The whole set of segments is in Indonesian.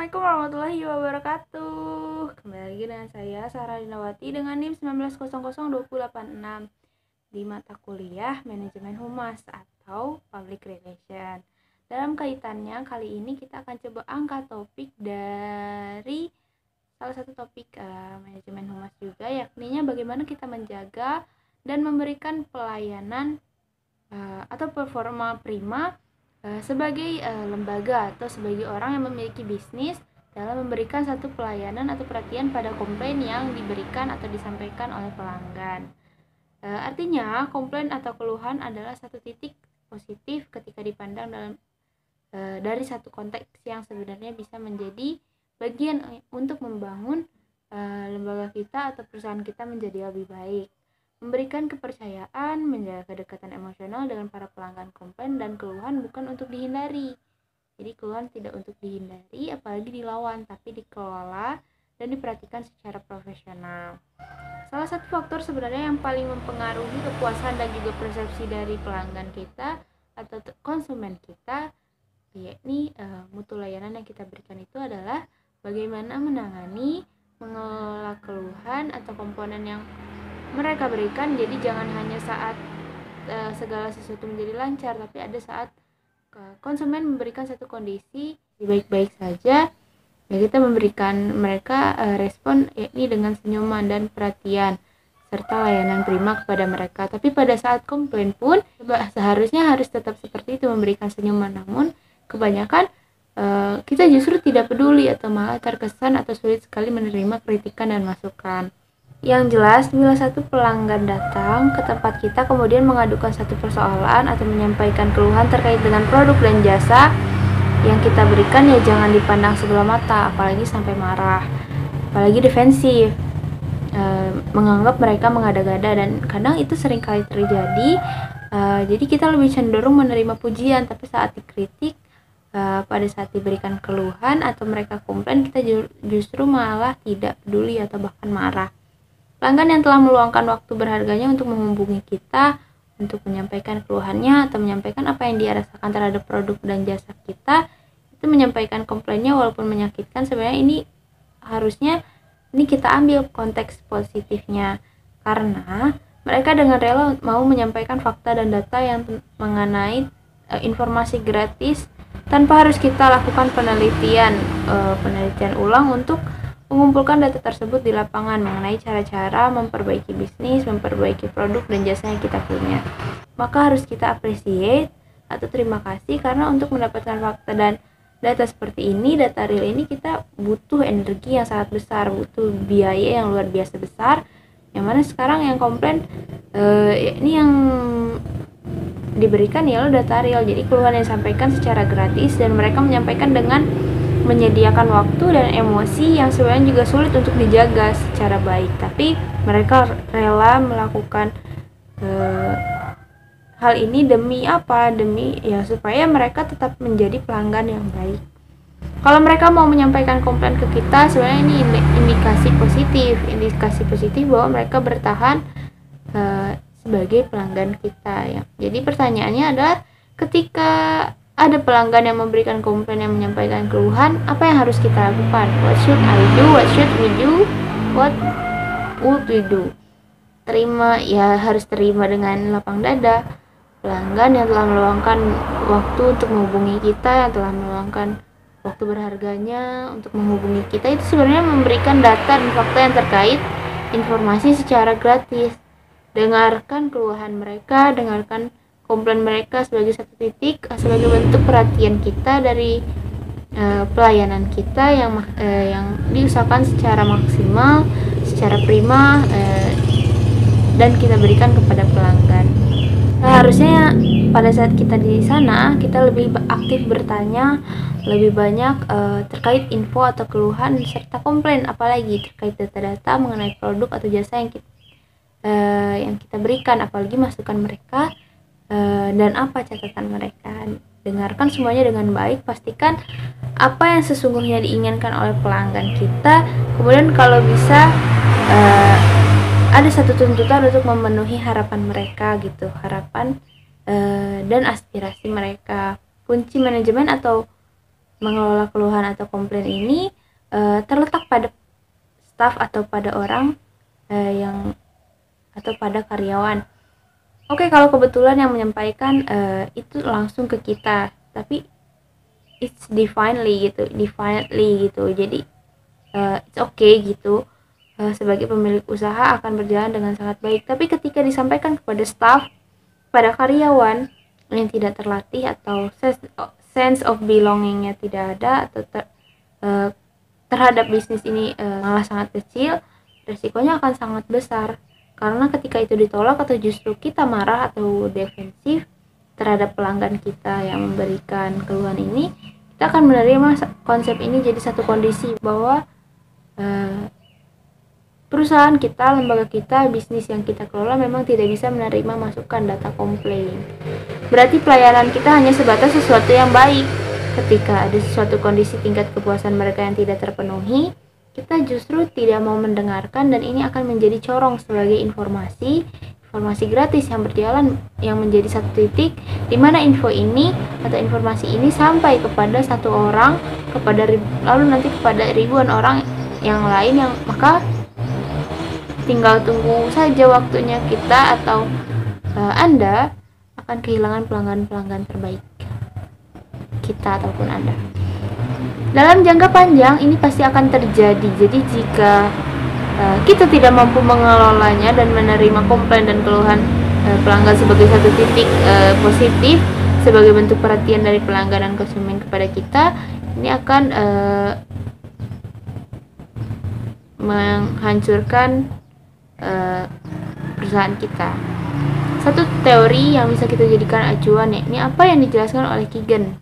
Assalamualaikum warahmatullahi wabarakatuh. Kembali lagi dengan saya Sarah Dinawati dengan NIM 19002086 di mata kuliah Manajemen Humas atau Public Relation. Dalam kaitannya kali ini kita akan coba angkat topik dari salah satu topik Manajemen Humas juga, yakni bagaimana kita menjaga dan memberikan pelayanan atau performa prima sebagai lembaga atau sebagai orang yang memiliki bisnis dalam memberikan satu pelayanan atau perhatian pada komplain yang diberikan atau disampaikan oleh pelanggan. Artinya komplain atau keluhan adalah satu titik positif ketika dipandang dari satu konteks yang sebenarnya bisa menjadi bagian untuk membangun lembaga kita atau perusahaan kita menjadi lebih baik. Memberikan kepercayaan, menjaga kedekatan emosional dengan para pelanggan. Komplain dan keluhan bukan untuk dihindari. Jadi keluhan tidak untuk dihindari, apalagi dilawan, tapi dikelola dan diperhatikan secara profesional. Salah satu faktor sebenarnya yang paling mempengaruhi kepuasan dan juga persepsi dari pelanggan kita atau konsumen kita, yakni mutu layanan yang kita berikan itu adalah bagaimana menangani, mengelola keluhan atau komponen yang mereka berikan. Jadi jangan hanya saat segala sesuatu menjadi lancar, tapi ada saat konsumen memberikan satu kondisi baik-baik saja, ya kita memberikan mereka respon yakni dengan senyuman dan perhatian serta layanan prima kepada mereka. Tapi pada saat komplain pun seharusnya harus tetap seperti itu, memberikan senyuman. Namun kebanyakan kita justru tidak peduli atau malah terkesan atau sulit sekali menerima kritikan dan masukan. Yang jelas, bila satu pelanggan datang ke tempat kita kemudian mengadukan satu persoalan atau menyampaikan keluhan terkait dengan produk dan jasa yang kita berikan, ya jangan dipandang sebelah mata, apalagi sampai marah, apalagi defensif, menganggap mereka mengada-gada, dan kadang itu sering kali terjadi. Jadi kita lebih cenderung menerima pujian, tapi saat dikritik, pada saat diberikan keluhan atau mereka komplain, kita justru malah tidak peduli atau bahkan marah. Pelanggan yang telah meluangkan waktu berharganya untuk menghubungi kita, untuk menyampaikan keluhannya atau menyampaikan apa yang dia rasakan terhadap produk dan jasa kita, itu menyampaikan komplainnya walaupun menyakitkan, sebenarnya ini harusnya kita ambil konteks positifnya, karena mereka dengan rela mau menyampaikan fakta dan data yang mengenai informasi gratis tanpa harus kita lakukan penelitian ulang untuk mengumpulkan data tersebut di lapangan mengenai cara-cara memperbaiki bisnis, memperbaiki produk dan jasa yang kita punya. Maka harus kita appreciate atau terima kasih, karena untuk mendapatkan fakta dan data seperti ini, data real ini, kita butuh energi yang sangat besar, butuh biaya yang luar biasa besar. Yang mana sekarang yang komplain ini yang diberikan ialah data real. Jadi keluhan yang disampaikan secara gratis dan mereka menyampaikan dengan menyediakan waktu dan emosi yang sebenarnya juga sulit untuk dijaga secara baik, tapi mereka rela melakukan hal ini demi apa? Demi supaya mereka tetap menjadi pelanggan yang baik. Kalau mereka mau menyampaikan komplain ke kita, sebenarnya ini indikasi positif bahwa mereka bertahan sebagai pelanggan kita ya. Jadi pertanyaannya adalah, ketika ada pelanggan yang memberikan komplain, yang menyampaikan keluhan, apa yang harus kita lakukan? What should I do? What should we do? What would we do? Harus terima dengan lapang dada. Pelanggan yang telah meluangkan waktu untuk menghubungi kita, yang telah meluangkan waktu berharganya untuk menghubungi kita, itu sebenarnya memberikan data dan fakta yang terkait informasi secara gratis. Dengarkan keluhan mereka, dengarkan komplain mereka sebagai satu titik, sebagai bentuk perhatian kita dari pelayanan kita yang diusahakan secara maksimal, secara prima, dan kita berikan kepada pelanggan. Harusnya pada saat kita di sana, kita lebih aktif bertanya, lebih banyak terkait info atau keluhan serta komplain, apalagi terkait data-data mengenai produk atau jasa yang kita berikan, apalagi masukan mereka dan apa catatan mereka. Dengarkan semuanya dengan baik, pastikan apa yang sesungguhnya diinginkan oleh pelanggan kita. Kemudian kalau bisa ada satu tuntutan untuk memenuhi harapan mereka gitu, harapan dan aspirasi mereka. Kunci manajemen atau mengelola keluhan atau komplain ini terletak pada staf atau pada orang yang atau pada karyawan. Oke, kalau kebetulan yang menyampaikan itu langsung ke kita, tapi it's definitely gitu. Jadi it's okay gitu. Sebagai pemilik usaha akan berjalan dengan sangat baik. Tapi ketika disampaikan kepada staf, pada karyawan yang tidak terlatih atau sense of belongingnya tidak ada atau terhadap bisnis ini malah sangat kecil, resikonya akan sangat besar. Karena ketika itu ditolak atau justru kita marah atau defensif terhadap pelanggan kita yang memberikan keluhan ini, kita akan menerima konsep ini jadi satu kondisi bahwa perusahaan kita, lembaga kita, bisnis yang kita kelola memang tidak bisa menerima masukan data komplain. Berarti pelayanan kita hanya sebatas sesuatu yang baik. Ketika ada sesuatu kondisi tingkat kepuasan mereka yang tidak terpenuhi, kita justru tidak mau mendengarkan, dan ini akan menjadi corong sebagai informasi gratis yang berjalan, yang menjadi satu titik di mana info ini atau informasi ini sampai kepada satu orang, lalu nanti kepada ribuan orang yang lain, yang maka tinggal tunggu saja waktunya kita atau Anda akan kehilangan pelanggan-pelanggan terbaik kita ataupun Anda. Dalam jangka panjang ini pasti akan terjadi. Jadi jika kita tidak mampu mengelolanya dan menerima komplain dan keluhan pelanggan sebagai satu titik positif sebagai bentuk perhatian dari pelanggan dan konsumen kepada kita, ini akan menghancurkan perusahaan kita. Satu teori yang bisa kita jadikan acuan, ini apa yang dijelaskan oleh Keegan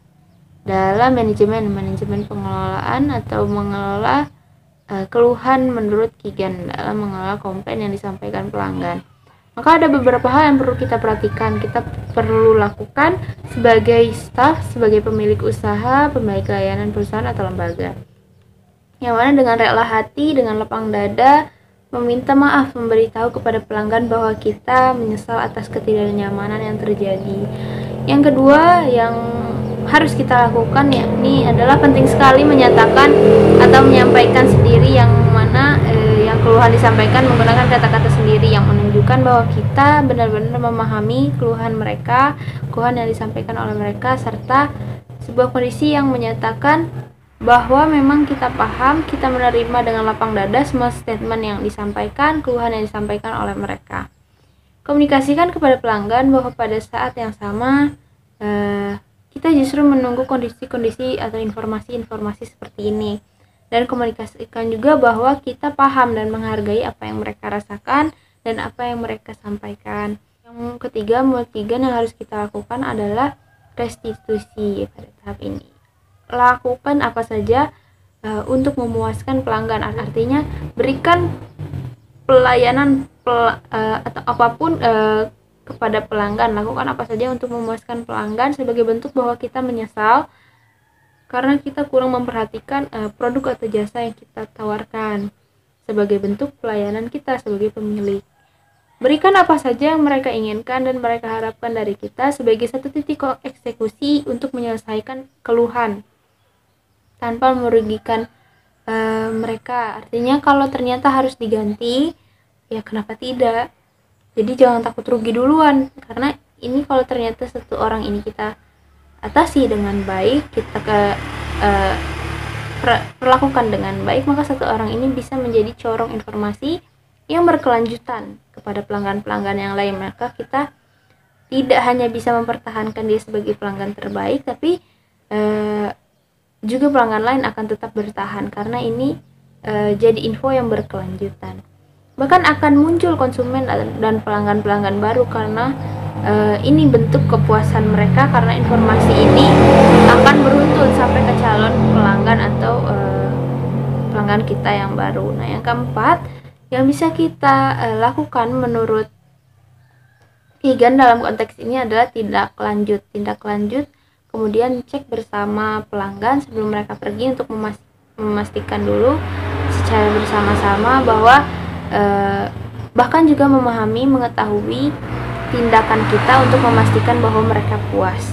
dalam manajemen pengelolaan atau mengelola keluhan menurut Keegan dalam mengelola komplain yang disampaikan pelanggan. Maka ada beberapa hal yang perlu kita perhatikan, kita perlu lakukan sebagai staf, sebagai pemilik usaha, pemilik layanan perusahaan atau lembaga. Yang mana dengan rela hati, dengan lapang dada, meminta maaf, memberitahu kepada pelanggan bahwa kita menyesal atas ketidaknyamanan yang terjadi. Yang kedua yang harus kita lakukan yakni adalah penting sekali menyatakan atau menyampaikan sendiri, yang mana yang keluhan disampaikan menggunakan kata-kata sendiri yang menunjukkan bahwa kita benar-benar memahami keluhan mereka, keluhan yang disampaikan oleh mereka, serta sebuah kondisi yang menyatakan bahwa memang kita paham, kita menerima dengan lapang dada semua statement yang disampaikan, keluhan yang disampaikan oleh mereka. Komunikasikan kepada pelanggan bahwa pada saat yang sama kita justru menunggu kondisi-kondisi atau informasi-informasi seperti ini, dan komunikasikan juga bahwa kita paham dan menghargai apa yang mereka rasakan dan apa yang mereka sampaikan. Yang ketiga, yang harus kita lakukan adalah restitusi pada tahap ini. Lakukan apa saja untuk memuaskan pelanggan, artinya berikan pelayanan atau apapun kepada pelanggan. Lakukan apa saja untuk memuaskan pelanggan sebagai bentuk bahwa kita menyesal karena kita kurang memperhatikan produk atau jasa yang kita tawarkan, sebagai bentuk pelayanan kita sebagai pemilik. Berikan apa saja yang mereka inginkan dan mereka harapkan dari kita sebagai satu titik eksekusi untuk menyelesaikan keluhan tanpa merugikan mereka. Artinya kalau ternyata harus diganti, ya kenapa tidak? Jadi jangan takut rugi duluan, karena ini kalau ternyata satu orang ini kita atasi dengan baik, kita perlakukan dengan baik, maka satu orang ini bisa menjadi corong informasi yang berkelanjutan kepada pelanggan-pelanggan yang lain. Maka kita tidak hanya bisa mempertahankan dia sebagai pelanggan terbaik, tapi juga pelanggan lain akan tetap bertahan karena ini jadi info yang berkelanjutan. Bahkan akan muncul konsumen dan pelanggan-pelanggan baru karena ini bentuk kepuasan mereka, karena informasi ini akan beruntun sampai ke calon pelanggan atau pelanggan kita yang baru. Nah, yang keempat yang bisa kita lakukan menurut Keegan dalam konteks ini adalah tindak lanjut, kemudian cek bersama pelanggan sebelum mereka pergi untuk memastikan dulu secara bersama-sama bahwa bahkan juga mengetahui tindakan kita untuk memastikan bahwa mereka puas.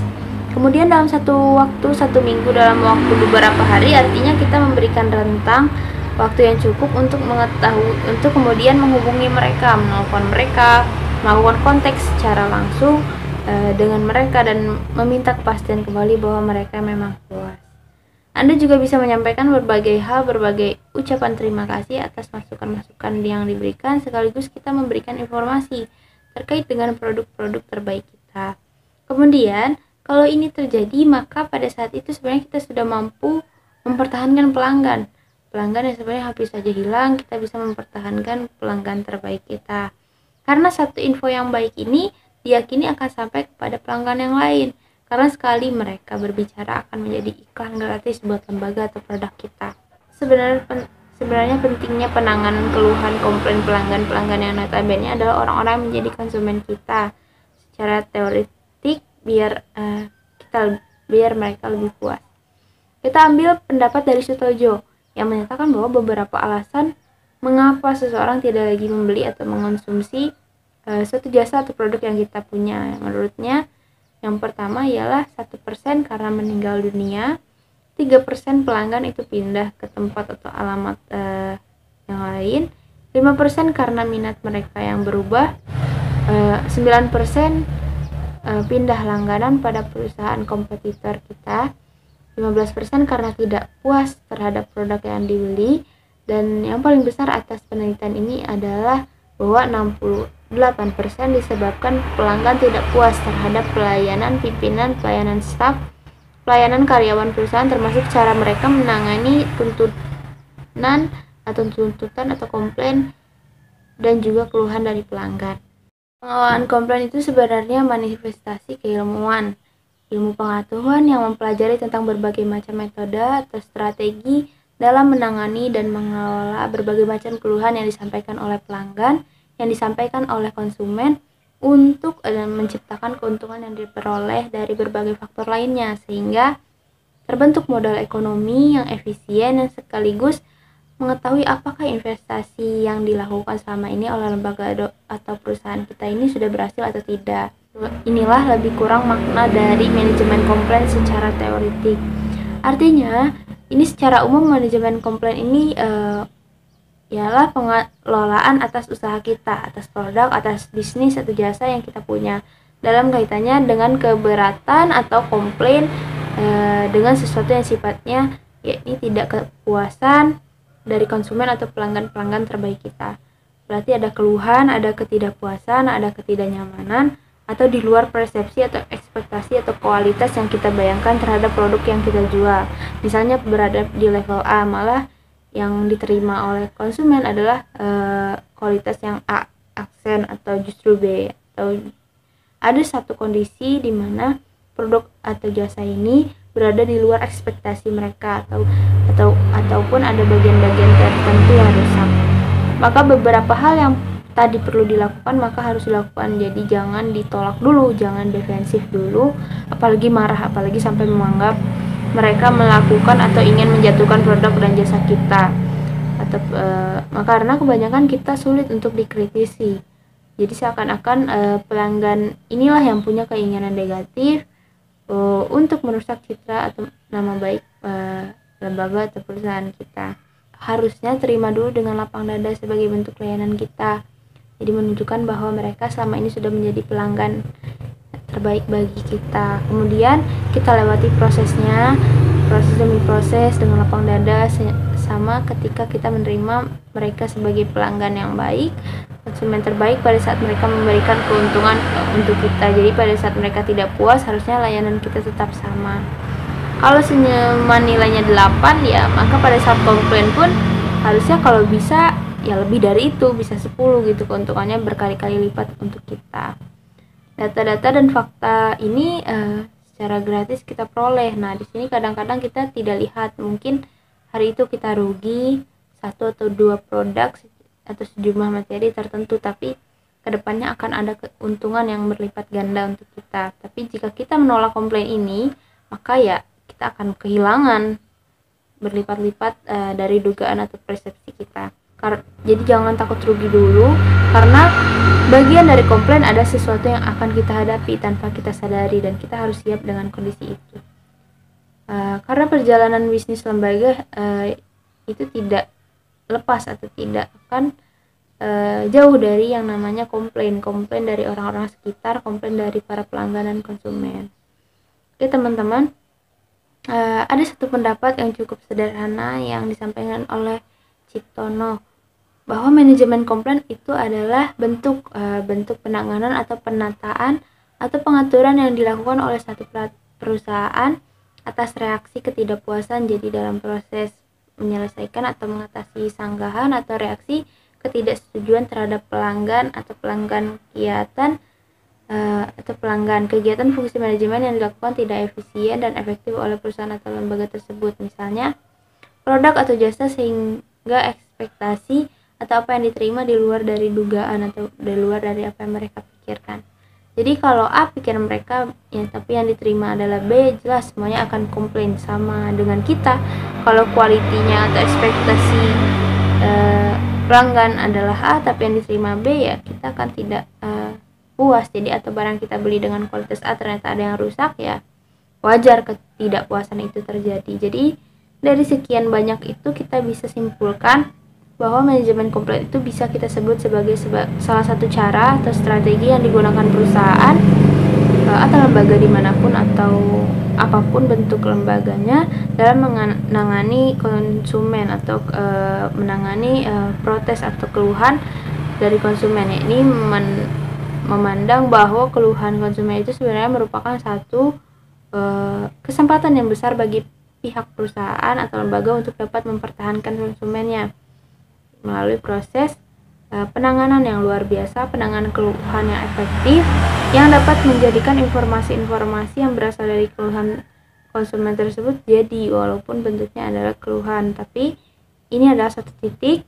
Kemudian dalam satu minggu, dalam waktu beberapa hari, artinya kita memberikan rentang waktu yang cukup untuk mengetahui, untuk kemudian menghubungi mereka, menelpon mereka, melakukan kontak secara langsung dengan mereka dan meminta kepastian kembali bahwa mereka memang puas. Anda juga bisa menyampaikan berbagai hal, berbagai ucapan terima kasih atas masukan-masukan yang diberikan, sekaligus kita memberikan informasi terkait dengan produk-produk terbaik kita. Kemudian, kalau ini terjadi, maka pada saat itu sebenarnya kita sudah mampu mempertahankan pelanggan. Pelanggan yang sebenarnya hampir saja hilang, kita bisa mempertahankan pelanggan terbaik kita. Karena satu info yang baik ini diyakini akan sampai kepada pelanggan yang lain. Karena sekali mereka berbicara akan menjadi iklan gratis buat lembaga atau produk kita. Sebenarnya pentingnya penanganan keluhan komplain pelanggan yang notabene adalah orang-orang yang menjadi konsumen kita. Secara teoretik biar mereka lebih puas. Kita ambil pendapat dari Sutojo yang menyatakan bahwa beberapa alasan mengapa seseorang tidak lagi membeli atau mengonsumsi suatu jasa atau produk yang kita punya. Menurutnya, yang pertama ialah 1% karena meninggal dunia, 3% pelanggan itu pindah ke tempat atau alamat yang lain, 5% karena minat mereka yang berubah, 9% pindah langganan pada perusahaan kompetitor kita, 15% karena tidak puas terhadap produk yang dibeli, dan yang paling besar atas penelitian ini adalah bahwa 68% disebabkan pelanggan tidak puas terhadap pelayanan pimpinan, pelayanan staf, pelayanan karyawan perusahaan, termasuk cara mereka menangani tuntutan atau komplain dan juga keluhan dari pelanggan. Pengelolaan komplain itu sebenarnya manifestasi keilmuan, ilmu pengetahuan yang mempelajari tentang berbagai macam metode atau strategi dalam menangani dan mengelola berbagai macam keluhan yang disampaikan oleh pelanggan, yang disampaikan oleh konsumen, untuk menciptakan keuntungan yang diperoleh dari berbagai faktor lainnya, sehingga terbentuk modal ekonomi yang efisien dan sekaligus mengetahui apakah investasi yang dilakukan selama ini oleh lembaga atau perusahaan kita ini sudah berhasil atau tidak. Inilah lebih kurang makna dari manajemen komplain secara teoretik. Artinya, ini secara umum manajemen komplain ini ialah pengelolaan atas usaha kita, atas produk, atas bisnis atau jasa yang kita punya, dalam kaitannya dengan keberatan atau komplain dengan sesuatu yang sifatnya yakni tidak kepuasan dari konsumen atau pelanggan terbaik kita. Berarti ada keluhan, ada ketidakpuasan, ada ketidaknyamanan, atau di luar persepsi atau ekspektasi atau kualitas yang kita bayangkan terhadap produk yang kita jual. Misalnya berada di level A, malah yang diterima oleh konsumen adalah kualitas yang A, aksen, atau justru B. Atau ada satu kondisi di mana produk atau jasa ini berada di luar ekspektasi mereka, ataupun ada bagian-bagian tertentu yang rusak. Maka beberapa hal yang tadi perlu dilakukan maka harus dilakukan. Jadi jangan ditolak dulu, jangan defensif dulu, apalagi marah, apalagi sampai menganggap mereka melakukan atau ingin menjatuhkan produk dan jasa kita, atau karena kebanyakan kita sulit untuk dikritisi. Jadi seakan-akan pelanggan inilah yang punya keinginan negatif untuk merusak citra atau nama baik lembaga atau perusahaan kita. Harusnya terima dulu dengan lapang dada sebagai bentuk layanan kita. Jadi menunjukkan bahwa mereka selama ini sudah menjadi pelanggan terbaik bagi kita. Kemudian kita lewati prosesnya, proses demi proses dengan lapang dada, sama ketika kita menerima mereka sebagai pelanggan yang baik, konsumen terbaik pada saat mereka memberikan keuntungan untuk kita. Jadi pada saat mereka tidak puas, harusnya layanan kita tetap sama. Kalau senyuman nilainya 8, ya maka pada saat komplain pun harusnya kalau bisa ya lebih dari itu, bisa 10 gitu, keuntungannya berkali-kali lipat untuk kita. Data-data dan fakta ini secara gratis kita peroleh. Nah, di sini kadang-kadang kita tidak lihat, mungkin hari itu kita rugi 1 atau 2 produk atau sejumlah materi tertentu, tapi kedepannya akan ada keuntungan yang berlipat ganda untuk kita. Tapi jika kita menolak komplain ini, maka ya kita akan kehilangan berlipat-lipat dari dugaan atau persepsi kita. Jadi jangan takut rugi dulu, karena Bagian dari komplain ada sesuatu yang akan kita hadapi tanpa kita sadari, dan kita harus siap dengan kondisi itu. Karena perjalanan bisnis lembaga itu tidak lepas atau tidak akan jauh dari yang namanya komplain dari orang-orang sekitar, komplain dari para pelanggan dan konsumen. Oke teman-teman, ada satu pendapat yang cukup sederhana yang disampaikan oleh Ciptono, bahwa manajemen komplain itu adalah bentuk penanganan atau penataan atau pengaturan yang dilakukan oleh satu perusahaan atas reaksi ketidakpuasan. Jadi dalam proses menyelesaikan atau mengatasi sanggahan atau reaksi ketidaksetujuan terhadap pelanggan atau kegiatan fungsi manajemen yang dilakukan tidak efisien dan efektif oleh perusahaan atau lembaga tersebut. Misalnya produk atau jasa sehingga ekspektasi atau apa yang diterima di luar dari dugaan atau di luar dari apa yang mereka pikirkan. Jadi kalau A pikiran mereka tapi yang diterima adalah B, jelas semuanya akan komplain. Sama dengan kita, kalau kualitinya atau ekspektasi pelanggan adalah A tapi yang diterima B, ya kita akan tidak puas. Jadi atau barang kita beli dengan kualitas A ternyata ada yang rusak, ya wajar ketidakpuasan itu terjadi. Jadi dari sekian banyak itu kita bisa simpulkan bahwa manajemen komplain itu bisa kita sebut sebagai salah satu cara atau strategi yang digunakan perusahaan atau lembaga dimanapun atau apapun bentuk lembaganya dalam menangani konsumen atau menangani protes atau keluhan dari konsumen. Ini memandang bahwa keluhan konsumen itu sebenarnya merupakan satu kesempatan yang besar bagi pihak perusahaan atau lembaga untuk dapat mempertahankan konsumennya melalui proses penanganan yang luar biasa, penanganan keluhan yang efektif yang dapat menjadikan informasi-informasi yang berasal dari keluhan konsumen tersebut jadi, walaupun bentuknya adalah keluhan, tapi ini adalah satu titik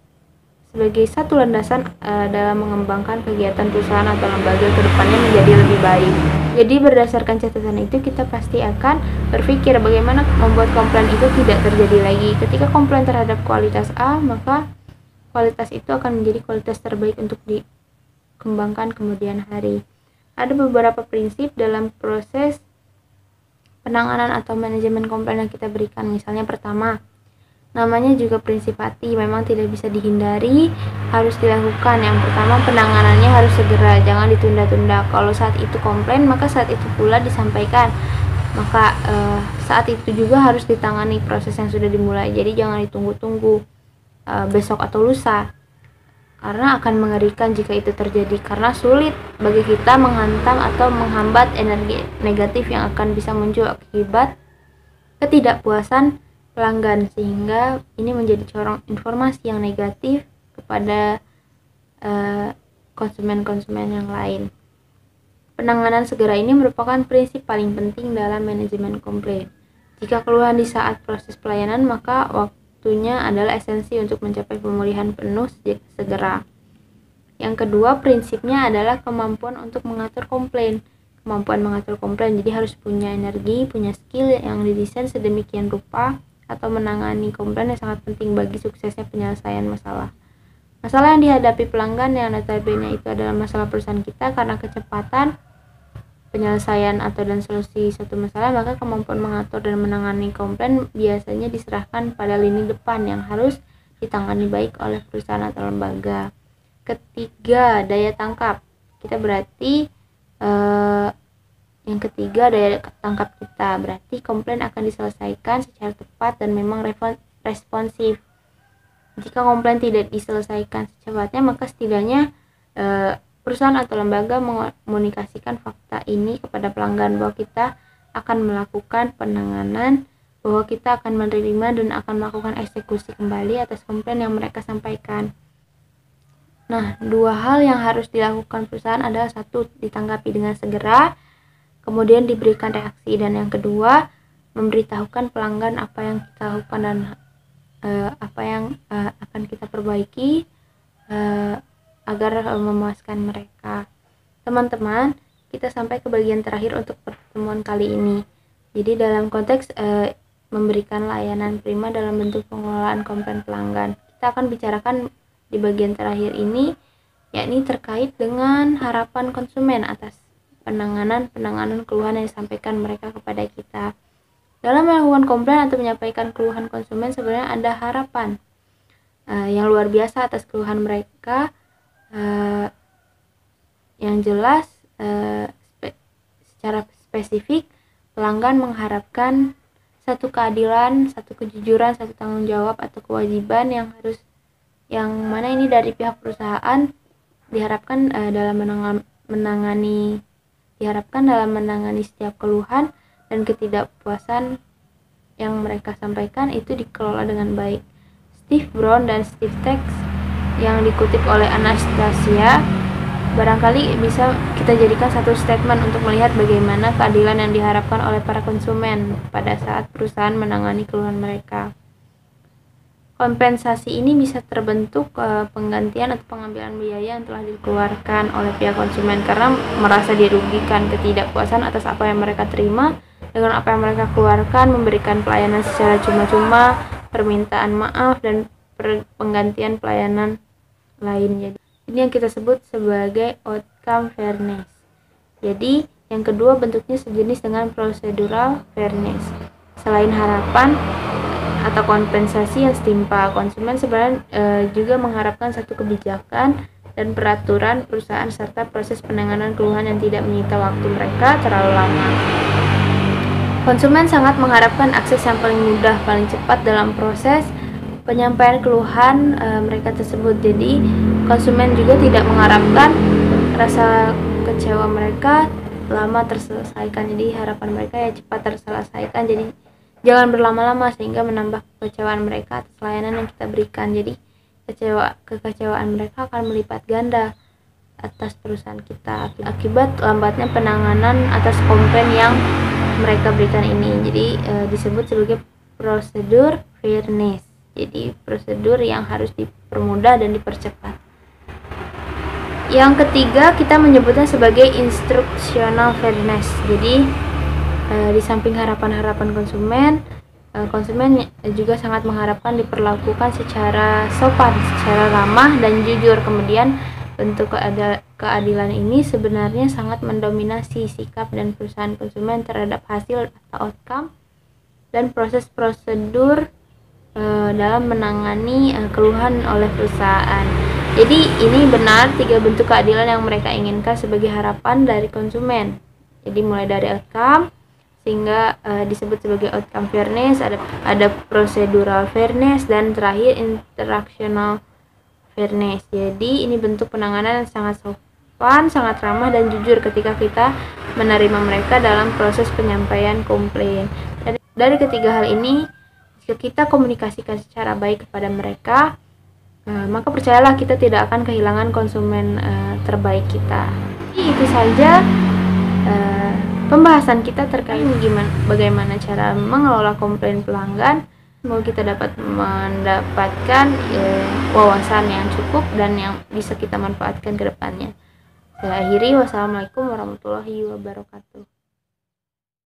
sebagai satu landasan dalam mengembangkan kegiatan perusahaan atau lembaga ke depannya menjadi lebih baik. Jadi berdasarkan catatan itu kita pasti akan berpikir bagaimana membuat komplain itu tidak terjadi lagi. Ketika komplain terhadap kualitas A, maka kualitas itu akan menjadi kualitas terbaik untuk dikembangkan kemudian hari. Ada beberapa prinsip dalam proses penanganan atau manajemen komplain yang kita berikan. Misalnya pertama, namanya juga prinsip hati, memang tidak bisa dihindari, harus dilakukan. Yang pertama, penanganannya harus segera, jangan ditunda-tunda. Kalau saat itu komplain, maka saat itu pula disampaikan. Maka saat itu juga harus ditangani proses yang sudah dimulai. Jadi jangan ditunggu-tunggu besok atau lusa, karena akan mengerikan jika itu terjadi, karena sulit bagi kita menghantam atau menghambat energi negatif yang akan bisa muncul akibat ketidakpuasan pelanggan, sehingga ini menjadi corong informasi yang negatif kepada konsumen-konsumen yang lain. Penanganan segera ini merupakan prinsip paling penting dalam manajemen komplain. Jika keluhan di saat proses pelayanan, maka waktunya adalah esensi untuk mencapai pemulihan penuh segera. Yang kedua, prinsipnya adalah kemampuan untuk mengatur komplain. Kemampuan mengatur komplain, jadi harus punya energi, punya skill yang didesain sedemikian rupa atau menangani komplain yang sangat penting bagi suksesnya penyelesaian masalah. Masalah yang dihadapi pelanggan yang notabene itu adalah masalah perusahaan kita, karena kecepatan penyelesaian atau dan solusi suatu masalah, maka kemampuan mengatur dan menangani komplain biasanya diserahkan pada lini depan yang harus ditangani baik oleh perusahaan atau lembaga. Ketiga, daya tangkap. Kita berarti yang ketiga, daya tangkap kita berarti komplain akan diselesaikan secara tepat dan memang responsif. Jika komplain tidak diselesaikan secepatnya, maka setidaknya perusahaan atau lembaga mengomunikasikan fakta ini kepada pelanggan bahwa kita akan melakukan penanganan, bahwa kita akan menerima dan akan melakukan eksekusi kembali atas komplain yang mereka sampaikan. Nah, dua hal yang harus dilakukan perusahaan adalah satu, ditanggapi dengan segera, kemudian diberikan reaksi, dan yang kedua, memberitahukan pelanggan apa yang kita lakukan dan apa yang akan kita perbaiki agar memuaskan mereka. Teman-teman, kita sampai ke bagian terakhir untuk pertemuan kali ini. Jadi dalam konteks memberikan layanan prima dalam bentuk pengelolaan komplain pelanggan, kita akan bicarakan di bagian terakhir ini yakni terkait dengan harapan konsumen atas penanganan keluhan yang disampaikan mereka kepada kita. Dalam melakukan komplain atau menyampaikan keluhan konsumen, sebenarnya ada harapan yang luar biasa atas keluhan mereka. Yang jelas, secara spesifik, pelanggan mengharapkan satu keadilan, satu kejujuran, satu tanggung jawab atau kewajiban yang mana ini dari pihak perusahaan diharapkan dalam menangani setiap keluhan dan ketidakpuasan yang mereka sampaikan itu dikelola dengan baik. Steve Brown dan Steve Tex yang dikutip oleh Anastasia barangkali bisa kita jadikan satu statement untuk melihat bagaimana keadilan yang diharapkan oleh para konsumen pada saat perusahaan menangani keluhan mereka. Kompensasi ini bisa terbentuk penggantian atau pengambilan biaya yang telah dikeluarkan oleh pihak konsumen karena merasa dirugikan, ketidakpuasan atas apa yang mereka terima dengan apa yang mereka keluarkan, memberikan pelayanan secara cuma-cuma, permintaan maaf, dan penggantian pelayanan lain. Jadi ini yang kita sebut sebagai outcome fairness. Jadi yang kedua bentuknya sejenis dengan procedural fairness. Selain harapan atau kompensasi yang setimpal, konsumen sebenarnya juga mengharapkan satu kebijakan dan peraturan perusahaan serta proses penanganan keluhan yang tidak menyita waktu mereka terlalu lama. Konsumen sangat mengharapkan akses yang paling mudah, paling cepat dalam proses penyampaian keluhan mereka tersebut. Jadi konsumen juga tidak mengharapkan rasa kecewa mereka lama terselesaikan. Jadi harapan mereka ya cepat terselesaikan. Jadi jangan berlama-lama sehingga menambah kekecewaan mereka atas layanan yang kita berikan. Jadi kekecewaan mereka akan melipat ganda atas perusahaan kita akibat lambatnya penanganan atas komplain yang mereka berikan ini. Jadi disebut sebagai prosedur fairness. Jadi prosedur yang harus dipermudah dan dipercepat. Yang ketiga kita menyebutnya sebagai instructional fairness. Jadi di samping harapan-harapan konsumen juga sangat mengharapkan diperlakukan secara sopan, secara ramah dan jujur. Kemudian bentuk keadilan ini sebenarnya sangat mendominasi sikap dan perusahaan konsumen terhadap hasil atau outcome dan proses prosedur dalam menangani keluhan oleh perusahaan. Jadi ini benar 3 bentuk keadilan yang mereka inginkan sebagai harapan dari konsumen. Jadi mulai dari outcome sehingga disebut sebagai outcome fairness, ada procedural fairness, dan terakhir interactional fairness. Jadi ini bentuk penanganan yang sangat sopan, sangat ramah dan jujur ketika kita menerima mereka dalam proses penyampaian komplain. Dari ketiga hal ini, jika kita komunikasikan secara baik kepada mereka, maka percayalah kita tidak akan kehilangan konsumen terbaik kita. Jadi itu saja pembahasan kita terkait bagaimana cara mengelola komplain pelanggan. Semoga kita dapat mendapatkan wawasan yang cukup dan yang bisa kita manfaatkan ke depannya. Saya akhiri, wassalamualaikum warahmatullahi wabarakatuh.